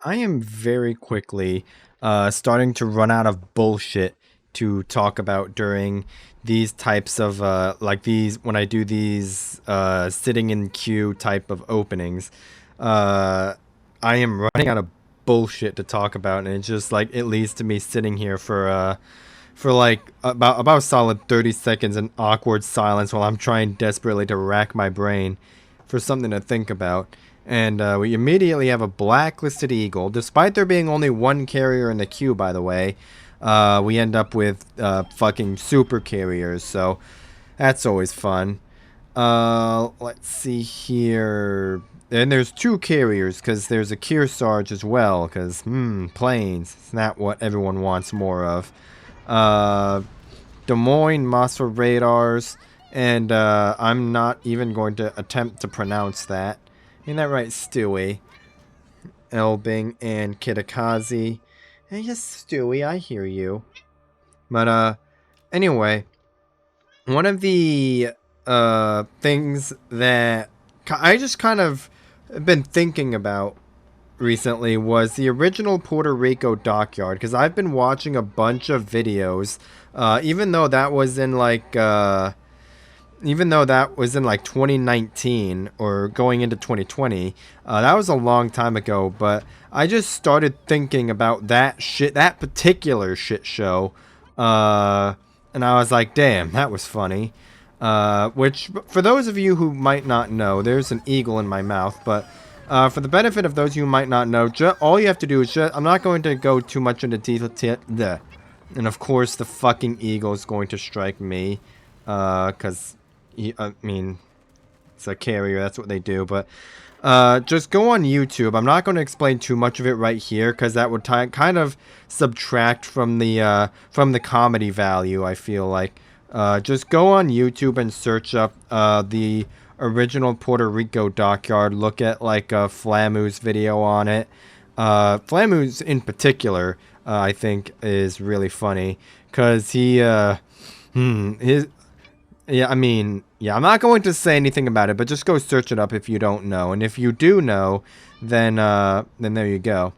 I am very quickly starting to run out of bullshit to talk about during these types of like these when I do these sitting in queue type of openings. Uh, I am running out of bullshit to talk about, and it's just like it leads to me sitting here for like about a solid 30 seconds in awkward silence while I'm trying desperately to rack my brain for something to think about. And we immediately have a blacklisted eagle. Despite there being only one carrier in the queue, by the way, we end up with fucking super carriers. So that's always fun. Let's see here. And there's two carriers because there's a Kearsarge as well. Because, planes. It's not what everyone wants more of. Uh, Des Moines Marceau radars. And I'm not even going to attempt to pronounce that. Ain't that right, Stewie? Elbing and Kitakazi. Hey, yes, Stewie, I hear you. But, anyway, one of the, things that I just kind of been thinking about recently was the original Puerto Rico dockyard, because I've been watching a bunch of videos, even though that was in, like, even though that was in like 2019 or going into 2020, that was a long time ago. But I just started thinking about that particular shit show, and I was like, damn, that was funny. Which, for those of you who might not know, there's an eagle in my mouth, but for the benefit of those who might not know, all you have to do is I'm not going to go too much into detail. And of course, the fucking eagle is going to strike me, because I mean, it's a carrier, that's what they do, but just go on YouTube. I'm not going to explain too much of it right here, because that would kind of subtract from the comedy value, I feel like. Just go on YouTube and search up the original Puerto Rico dockyard. Look at, like, Flamu's video on it. Flamu's in particular, I think, is really funny, because his yeah, I mean, yeah, I'm not going to say anything about it, but just go search it up if you don't know. And if you do know, then there you go.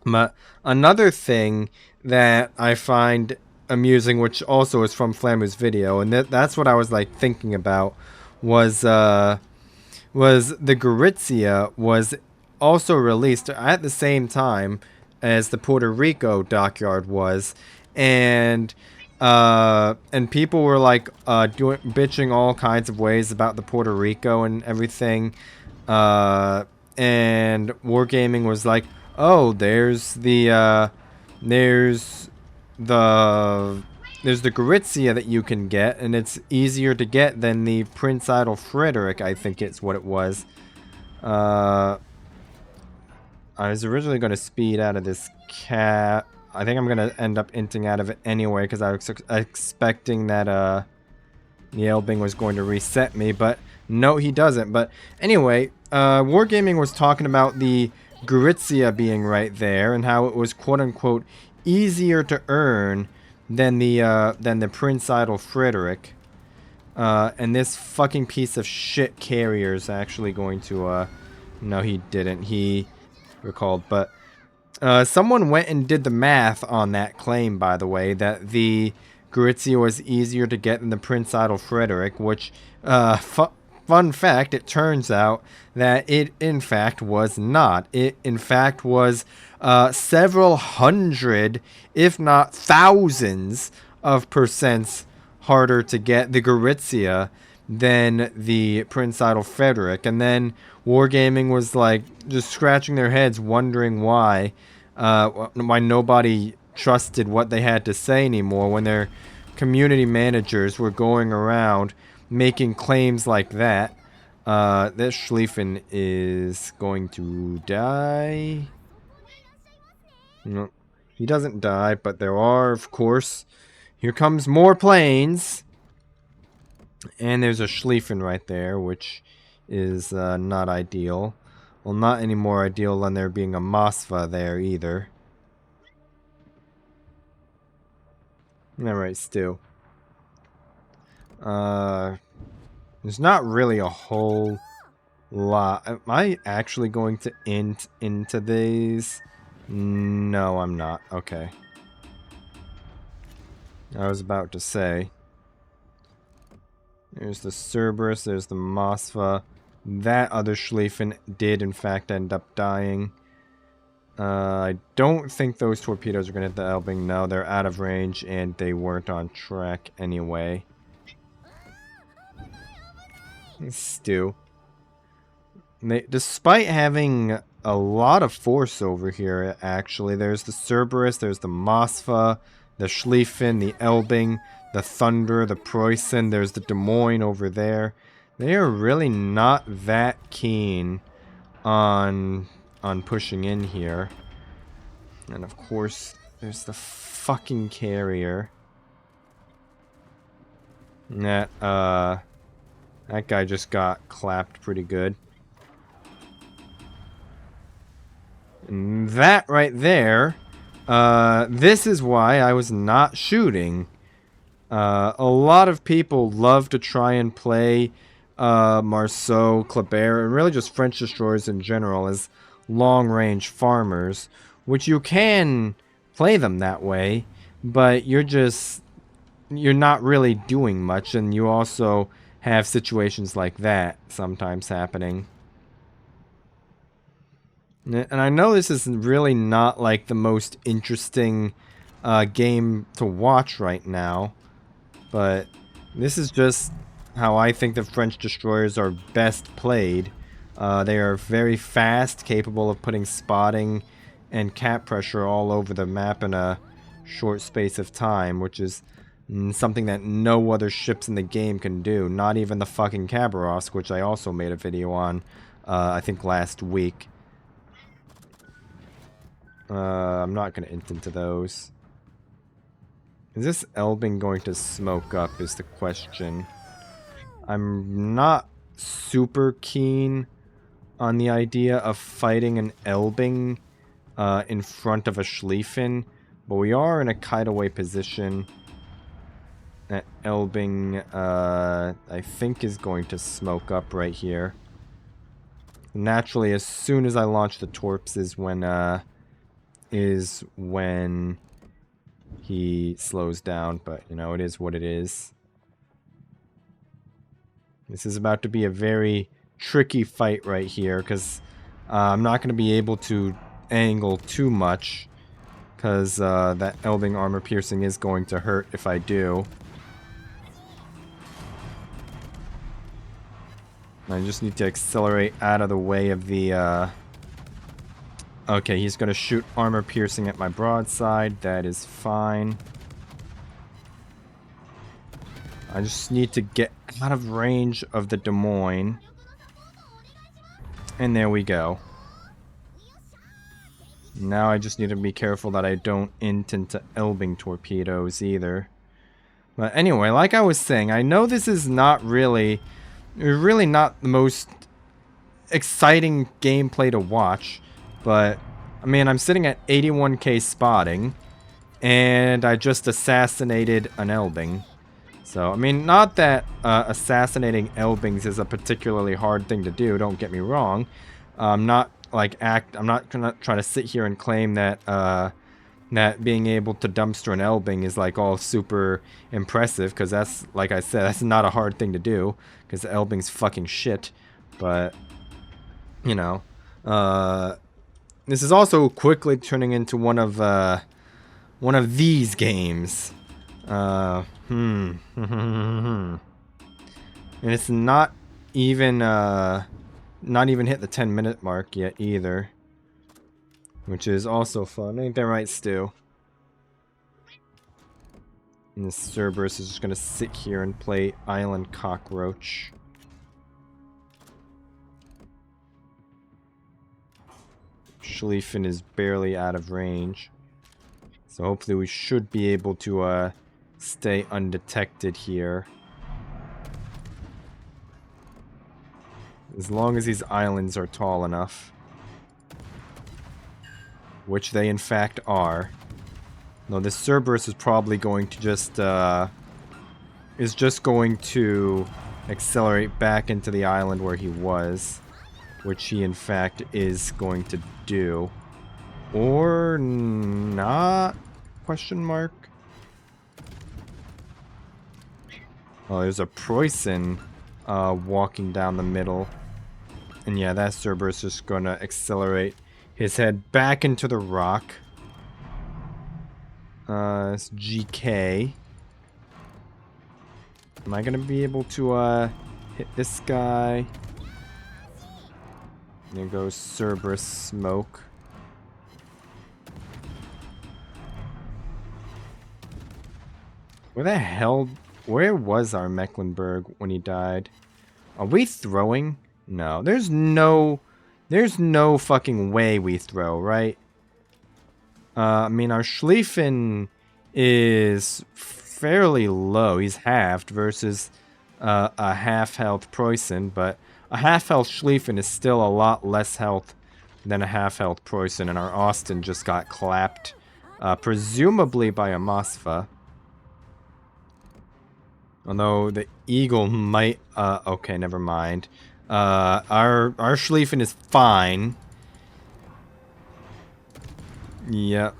But another thing that I find amusing, which also is from Flamu's video, and that's what I was like thinking about, was the Gorizia was also released at the same time as the Puerto Rico dockyard was, and people were like bitching all kinds of ways about the Puerto Rico and everything, and Wargaming was like, oh, there's the there's the Gorizia that you can get, and it's easier to get than the Prince Idol Frederick, I think it's what it was. I was originally going to speed out of this cat. I think I'm going to end up inting out of it anyway, because I was expecting that the Elbing was going to reset me, but no, he doesn't. But anyway, Wargaming was talking about the Gorizia being right there, and how it was quote-unquote easier to earn than the Prince Idol Frederick. And this fucking piece of shit carrier is actually going to, no, he didn't. He recalled, but someone went and did the math on that claim, by the way, that the Gorizia was easier to get than the Prince Idol Frederick, which, fun fact, it turns out that it, in fact, was not. It, in fact, was several hundred, if not thousands, of percents harder to get the Gorizia than the Prince Idol Frederick. And then Wargaming was like just scratching their heads, wondering why nobody trusted what they had to say anymore, when their community managers were going around making claims like that. This Schlieffen is going to die. No, he doesn't die, but there are, of course, here comes more planes. And there's a Schlieffen right there, which is not ideal. Well, not any more ideal than there being a Moskva there either. Alright, Stu. There's not really a whole Am I actually going to int into these? No, I'm not. Okay. I was about to say. There's the Cerberus, there's the Mosfa. That other Schlieffen did, in fact, end up dying. I don't think those torpedoes are going to hit the Elbing. No, they're out of range, and they weren't on track anyway. Stew. Despite having a lot of force over here, actually, there's the Cerberus, there's the Mosfa, the Schlieffen, the Elbing, the Thunder, the Preußen, there's the Des Moines over there. They are really not that keen on pushing in here. And of course, there's the fucking carrier. That guy just got clapped pretty good. And that right there, this is why I was not shooting. A lot of people love to try and play Marceau, Kleber, and really just French destroyers in general as long-range farmers, which you can play them that way, but you're not really doing much, and you also have situations like that sometimes happening. And I know this is really not like the most interesting game to watch right now, but this is just how I think the French destroyers are best played. They are very fast, capable of putting spotting and cap pressure all over the map in a short space of time, which is something that no other ships in the game can do. Not even the fucking Khabarovsk, which I also made a video on, I think last week. I'm not going to int into those. Is this Elbing going to smoke up is the question. I'm not super keen on the idea of fighting an Elbing in front of a Schlieffen, but we are in a kite-away position. That Elbing, I think, is going to smoke up right here. Naturally, as soon as I launch the torps is when he slows down, but you know, it is what it is. This is about to be a very tricky fight right here, because I'm not going to be able to angle too much, because that Elbing armor piercing is going to hurt if I do. I just need to accelerate out of the way of the okay, he's going to shoot armor piercing at my broadside. That is fine. I just need to get out of range of the Des Moines. And there we go. Now I just need to be careful that I don't int into Elbing torpedoes either. But anyway, like I was saying, I know this is not really not the most exciting gameplay to watch. But, I mean, I'm sitting at 81k spotting, and I just assassinated an Elbing. So, I mean, not that assassinating Elbings is a particularly hard thing to do, don't get me wrong. I'm not gonna try to sit here and claim that, that being able to dumpster an Elbing is, like, all super impressive, because that's, like I said, that's not a hard thing to do, because the Elbing's fucking shit. But, you know, this is also quickly turning into one of these games. And it's not even hit the 10-minute mark yet either, which is also fun. Ain't that right, Stu? And this Cerberus is just gonna sit here and play Island Cockroach. Schlieffen is barely out of range, so hopefully we should be able to stay undetected here, as long as these islands are tall enough, which they in fact are. No, this Cerberus is probably going to just accelerate back into the island where he was. which he in fact is going to do. Or not? Question mark. Oh, there's a Preußen walking down the middle. And yeah, that Cerberus is just gonna accelerate his head back into the rock. It's GK. Am I gonna be able to hit this guy? There goes Cerberus smoke. Where the hell? Where was our Mecklenburg when he died? Are we throwing? No, there's no fucking way we throw, right? I mean, our Schlieffen is fairly low. He's halved versus a half health Preußen, but a half health Schlieffen is still a lot less health than a half health Preußen, and our Austin just got clapped, presumably by a Moskva. Although the Eagle might, okay, never mind. Our Schlieffen is fine. Yep.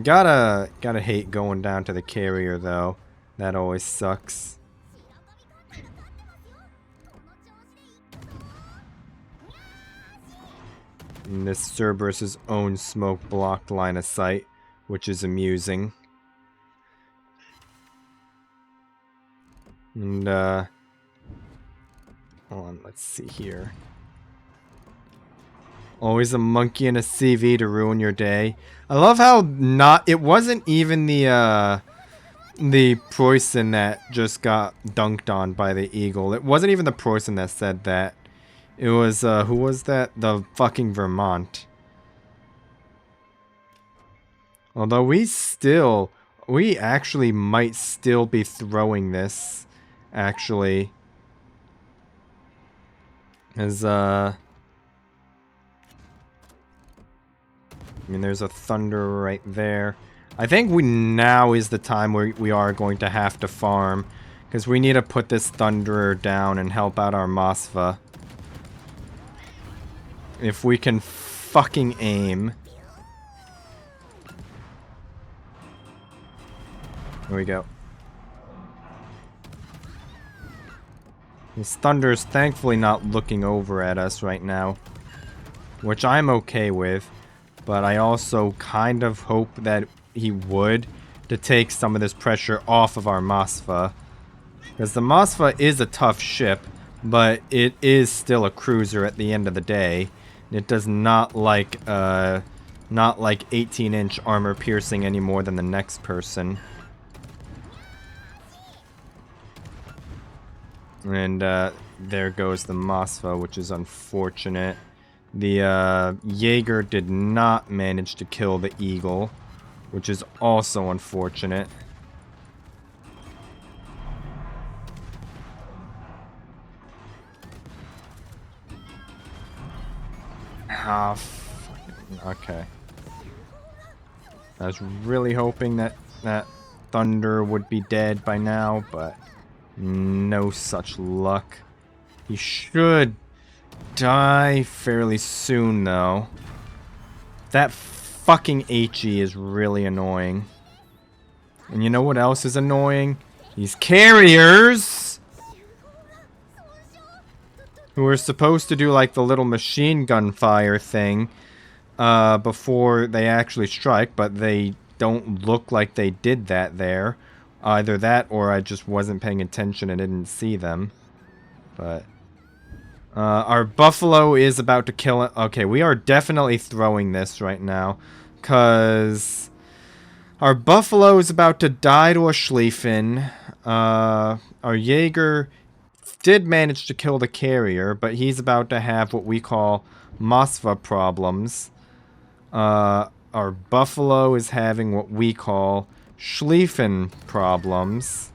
Gotta hate going down to the carrier though. That always sucks. And this Cerberus' own smoke blocked line of sight, which is amusing. And hold on, let's see here. Always a monkey and a CV to ruin your day. I love how it wasn't even the Preußen that just got dunked on by the Eagle. It wasn't even the Preußen that said that. It was, who was that? The fucking Vermont. Although we actually might still be throwing this, actually. As, I mean, there's a Thunder right there. I think now is the time where we are going to have to farm. Because we need to put this Thunderer down and help out our Moskva. If we can fucking aim. Here we go. This Thunder's thankfully not looking over at us right now. Which I'm okay with. But I also kind of hope that he would, to take some of this pressure off of our Moskva. Because the Moskva is a tough ship, but it is still a cruiser at the end of the day. It does not like 18-inch armor piercing any more than the next person. And there goes the Moskva, which is unfortunate. The Jaeger did not manage to kill the Eagle, which is also unfortunate. Ah, okay. I was really hoping that Thunder would be dead by now, but no such luck. He should die fairly soon, though. That fucking HE is really annoying. And you know what else is annoying? These carriers! Who are supposed to do like the little machine gun fire thing before they actually strike, but they don't look like they did that there. Either that or I just wasn't paying attention and didn't see them. But our Buffalo is about to kill it. Okay, we are definitely throwing this right now. Because our Buffalo is about to die to a Schlieffen. Our Jaeger did manage to kill the carrier, but he's about to have what we call Moskva problems. Our Buffalo is having what we call Schlieffen problems.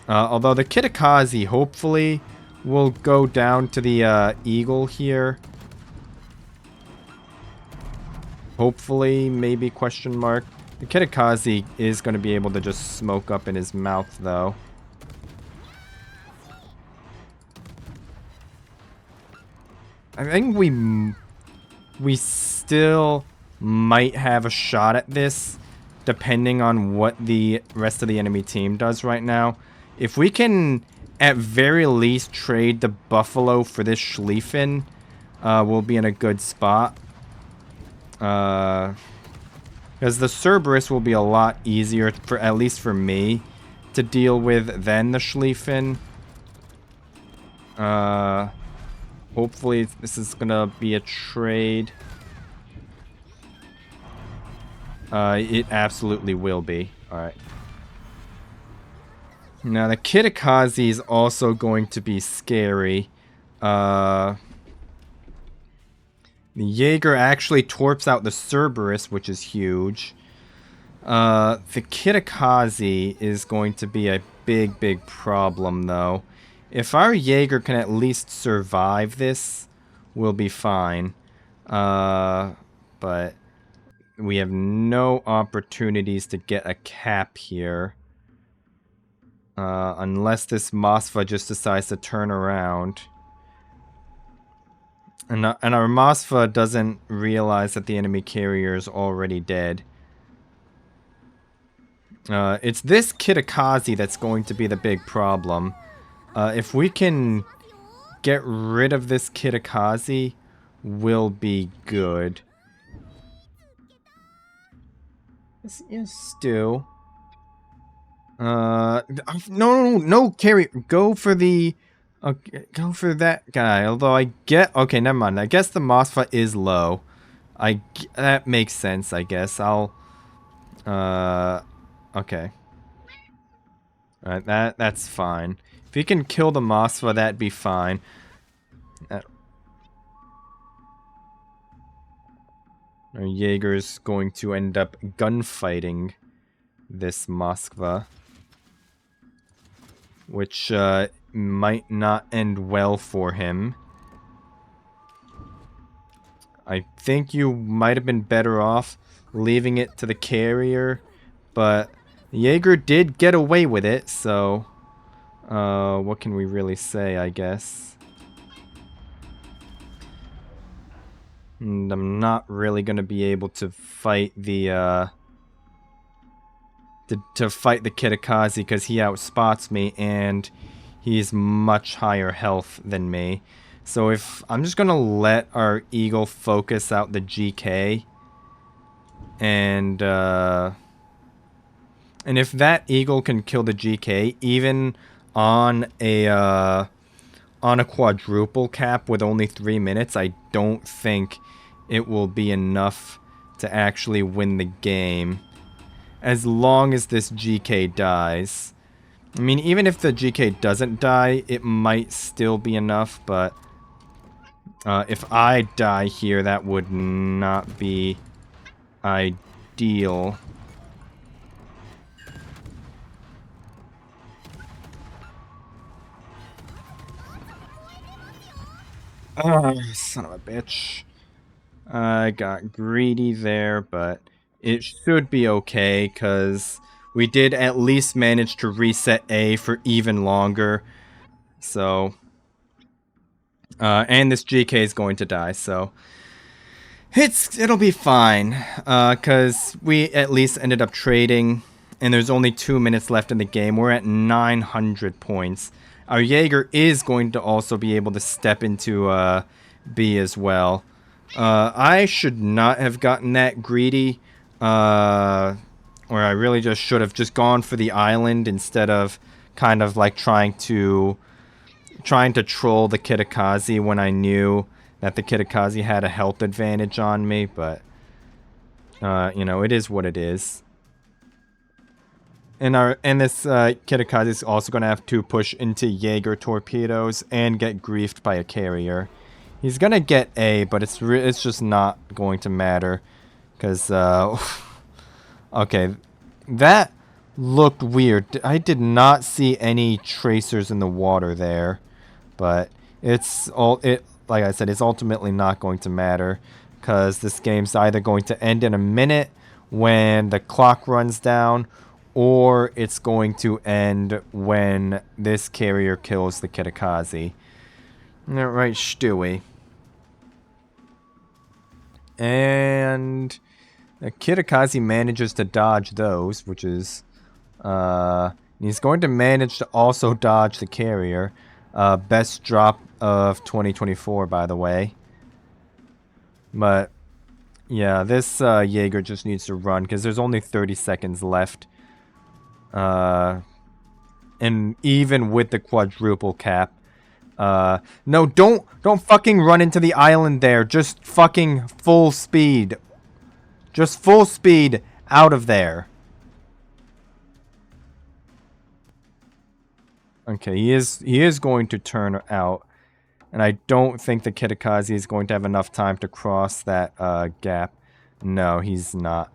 Although the Kitakazi hopefully will go down to the Eagle here. Hopefully, maybe, question mark. The Kitakazi is going to be able to just smoke up in his mouth, though. I think we still might have a shot at this, depending on what the rest of the enemy team does right now. If we can, at very least, trade the Buffalo for this Schlieffen, we'll be in a good spot. Because the Cerberus will be a lot easier, for at least for me, to deal with than the Schlieffen. Hopefully this is gonna be a trade. It absolutely will be. Alright. Now the Kitakaze is also going to be scary. The Jaeger actually torps out the Cerberus, which is huge. The Kitakaze is going to be a big problem, though. If our Jaeger can at least survive this, we'll be fine. But we have no opportunities to get a cap here. Unless this Moskva just decides to turn around. And our Moskva doesn't realize that the enemy carrier is already dead. It's this Kitakaze that's going to be the big problem. If we can get rid of this Kitakaze, we'll be good. Yes, Stu. No, carry. Go for the... go for that guy. Although I get... Okay, never mind. I guess the Moskva is low. That makes sense, I guess. I'll... Okay. Alright, that's fine. If you can kill the Moskva, that'd be fine. Our Jaeger's going to end up gunfighting this Moskva. Which, might not end well for him. I think you might have been better off leaving it to the carrier, but Jaeger did get away with it, so what can we really say, I guess? And I'm not really going to be able to fight the to fight the Kitakaze because he outspots me and he's much higher health than me. So if I'm just gonna let our Eagle focus out the GK, and if that Eagle can kill the GK even on a quadruple cap with only 3 minutes, I don't think it will be enough to actually win the game. As long as this GK dies. I mean, even if the GK doesn't die, it might still be enough, but if I die here, that would not be ideal. Oh, son of a bitch. I got greedy there, but it should be okay, because we did at least manage to reset A for even longer. So, and this GK is going to die, so it'll be fine, because we at least ended up trading, and there's only 2 minutes left in the game. We're at 900 points. Our Jaeger is going to also be able to step into B as well. I should not have gotten that greedy, or I really just should have just gone for the island instead of kind of like trying to troll the Kitakaze when I knew that the Kitakaze had a health advantage on me, but you know, it is what it is. And this Kitakaze is also going to have to push into Jaeger torpedoes and get griefed by a carrier. He's going to get A, but it's just not going to matter. Because, okay, that looked weird. I did not see any tracers in the water there. But like I said, it's ultimately not going to matter. Because this game's either going to end in a minute when the clock runs down, or it's going to end when this carrier kills the Kitakaze. Isn't that right, Stewie? And Kitakazi manages to dodge those, which is... he's going to manage to also dodge the carrier. Best drop of 2024, by the way. But, yeah, this Jaeger just needs to run, because there's only 30 seconds left. And even with the quadruple cap. No, don't fucking run into the island there. Just fucking full speed. Just full speed out of there. Okay, he is going to turn out. And I don't think the Kitakazi is going to have enough time to cross that gap. No, he's not.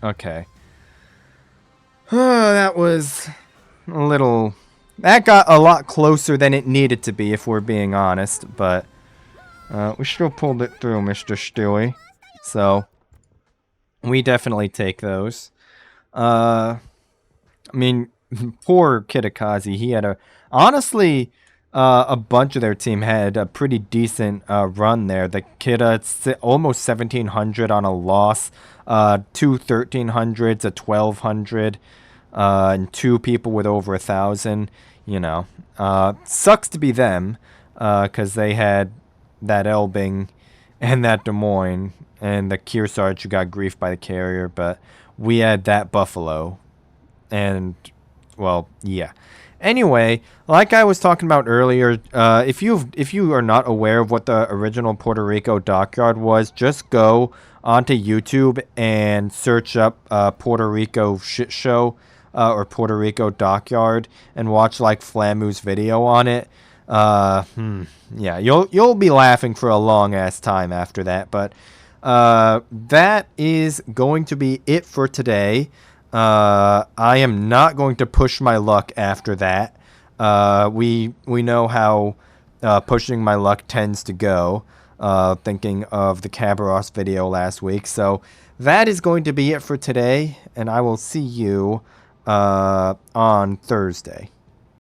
Okay. That was a little... That got a lot closer than it needed to be, if we're being honest. But we still pulled it through, Mr. Stewie. So, we definitely take those. I mean, poor Kitakazi. He had a... Honestly, a bunch of their team had a pretty decent run there. The Kita, almost 1,700 on a loss. 2 1,300s, a 1,200. And 2 people with over 1,000. You know. Sucks to be them. Because they had that Elbing and that Des Moines. And the Kearsarge who got griefed by the carrier. But we had that Buffalo. And, well, yeah. Anyway, like I was talking about earlier, if you are not aware of what the original Puerto Rico dockyard was, just go onto YouTube and search up Puerto Rico shit show or Puerto Rico dockyard and watch like Flamu's video on it. Yeah, you'll be laughing for a long ass time after that, but that is going to be it for today. I am not going to push my luck after that. We know how pushing my luck tends to go, thinking of the Cabaros video last week. So that is going to be it for today, and I will see you on Thursday.